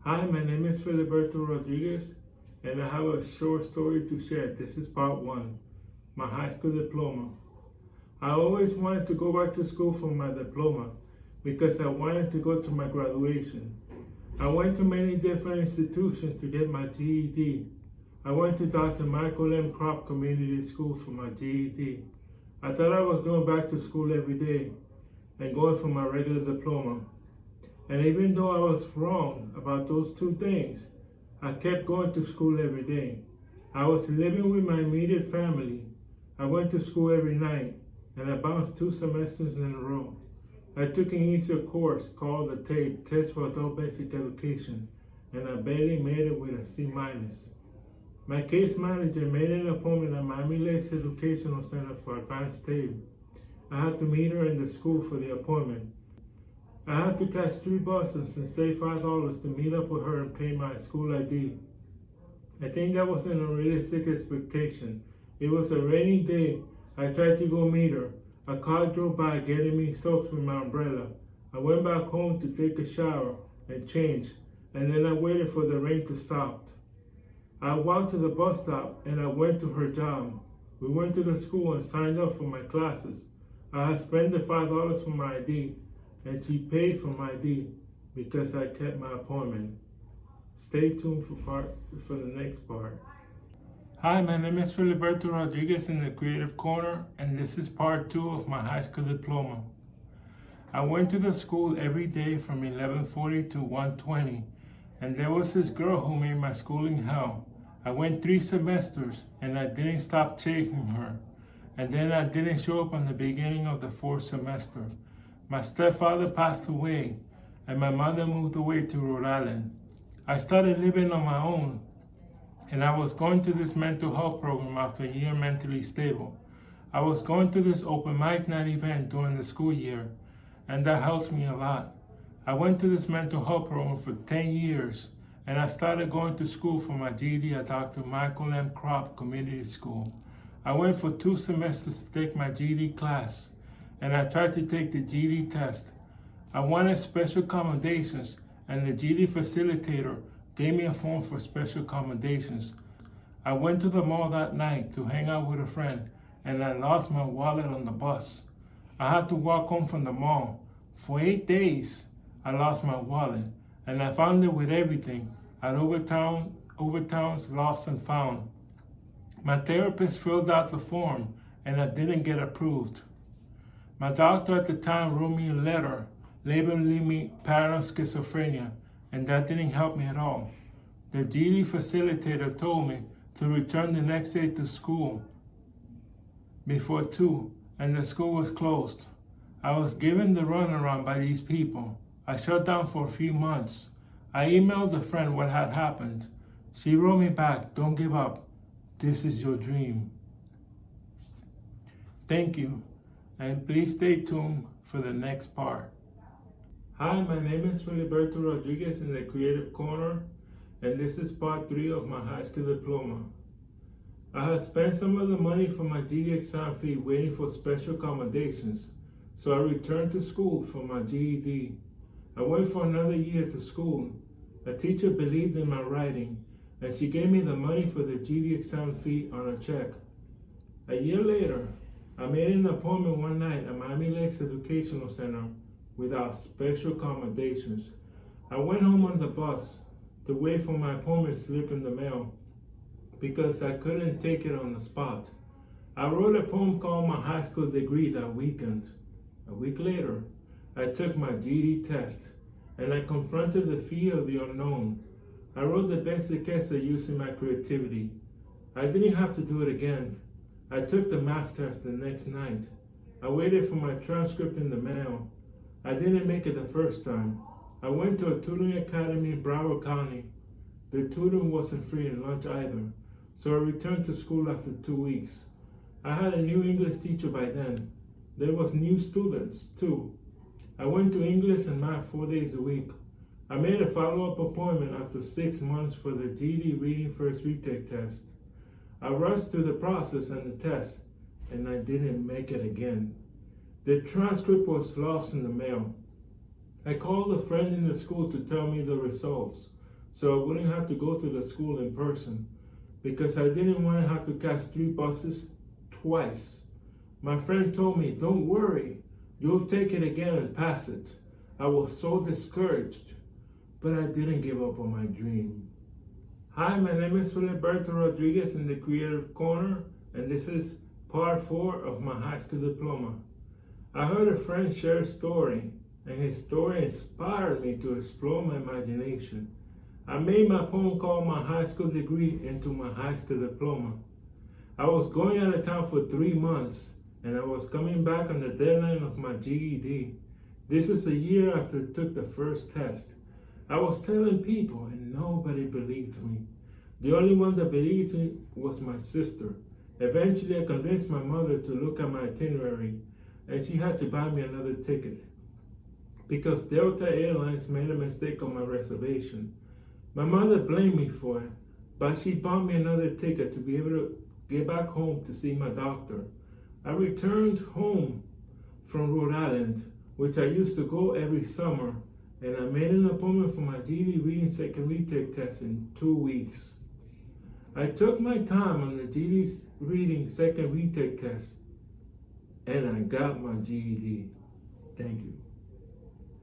Hi, my name is Filiberto Rodriguez, and I have a short story to share. This is part one, my high school diploma. I always wanted to go back to school for my diploma because I wanted to go to my graduation. I went to many different institutions to get my GED. I went to Dr. Michael M. Kropp Community School for my GED. I thought I was going back to school every day and going for my regular diploma. And even though I was wrong about those two things, I kept going to school every day. I was living with my immediate family. I went to school every night, and I bounced 2 semesters in a row. I took an easier course called the TAPE, Test for Adult Basic Education, and I barely made it with a C-. My case manager made an appointment at Miami Lakes Educational Center for Advanced TAPE. I had to meet her in the school for the appointment. I had to catch 3 buses and save $5 to meet up with her and pay my school ID. I think that was an unrealistic expectation. It was a rainy day. I tried to go meet her. A car drove by getting me soaked with my umbrella. I went back home to take a shower and change, and then I waited for the rain to stop. I walked to the bus stop and I went to her job. We went to the school and signed up for my classes. I had spent the $5 for my ID, and she paid for my ID because I kept my appointment. Stay tuned for the next part. Hi, my name is Filiberto Rodriguez in the Creative Corner, and this is part 2 of my high school diploma. I went to the school every day from 11:40 to 1:20, and there was this girl who made my schooling hell. I went 3 semesters, and I didn't stop chasing her. And then I didn't show up on the beginning of the 4th semester. My stepfather passed away, and my mother moved away to Rhode Island. I started living on my own, and I was going to this mental health program after a year mentally stable. I was going to this open mic night event during the school year, and that helped me a lot. I went to this mental health program for 10 years, and I started going to school for my GED at Dr. Michael M. Kropp Community School. I went for 2 semesters to take my GED class, and I tried to take the GED test. I wanted special accommodations, and the GED facilitator gave me a form for special accommodations. I went to the mall that night to hang out with a friend, and I lost my wallet on the bus. I had to walk home from the mall. For 8 days, I lost my wallet, and I found it with everything at Overtown's Lost and Found. My therapist filled out the form, and I didn't get approved. My doctor at the time wrote me a letter labeling me paranoid schizophrenia, and that didn't help me at all. The GED facilitator told me to return the next day to school before 2, and the school was closed. I was given the runaround by these people. I shut down for a few months. I emailed a friend what had happened. She wrote me back, "Don't give up. This is your dream." Thank you, and please stay tuned for the next part. Hi, my name is Filiberto Rodriguez in the Creative Corner, and this is part 3 of my high school diploma. I had spent some of the money for my GED exam fee waiting for special accommodations, so I returned to school for my GED. I went for another year to school. A teacher believed in my writing, and she gave me the money for the GED exam fee on a check. A year later, I made an appointment one night at Miami Lakes Educational Center without special accommodations. I went home on the bus to wait for my appointment slip in the mail because I couldn't take it on the spot. I wrote a poem called My High School Degree that weekend. A week later, I took my GED test, and I confronted the fear of the unknown. I wrote the basic essay using my creativity. I didn't have to do it again. I took the math test the next night. I waited for my transcript in the mail. I didn't make it the first time. I went to a tutoring academy in Broward County. The tutoring wasn't free and lunch either, so I returned to school after 2 weeks. I had a new English teacher by then. There was new students too. I went to English and math 4 days a week. I made a follow-up appointment after 6 months for the GED Reading First Retake test. I rushed through the process and the test, and I didn't make it again. The transcript was lost in the mail. I called a friend in the school to tell me the results. so I wouldn't have to go to the school in person because I didn't want to have to catch 3 buses twice. My friend told me, "Don't worry, you'll take it again and pass it." I was so discouraged, but I didn't give up on my dream. Hi, my name is Filiberto Rodriguez in the Creative Corner, and this is part 4 of my high school diploma. I heard a friend share a story, and his story inspired me to explore my imagination. I made my poem called My High School Degree into my high school diploma. I was going out of town for 3 months, and I was coming back on the deadline of my GED. This is a year after I took the first test. I was telling people, and nobody believed me. The only one that believed me was my sister. Eventually, I convinced my mother to look at my itinerary, and she had to buy me another ticket because Delta Airlines made a mistake on my reservation. My mother blamed me for it, but she bought me another ticket to be able to get back home to see my doctor. I returned home from Rhode Island, which I used to go every summer, and I made an appointment for my GED reading second retake test in 2 weeks. I took my time on the GED reading second retake test, and I got my GED. Thank you.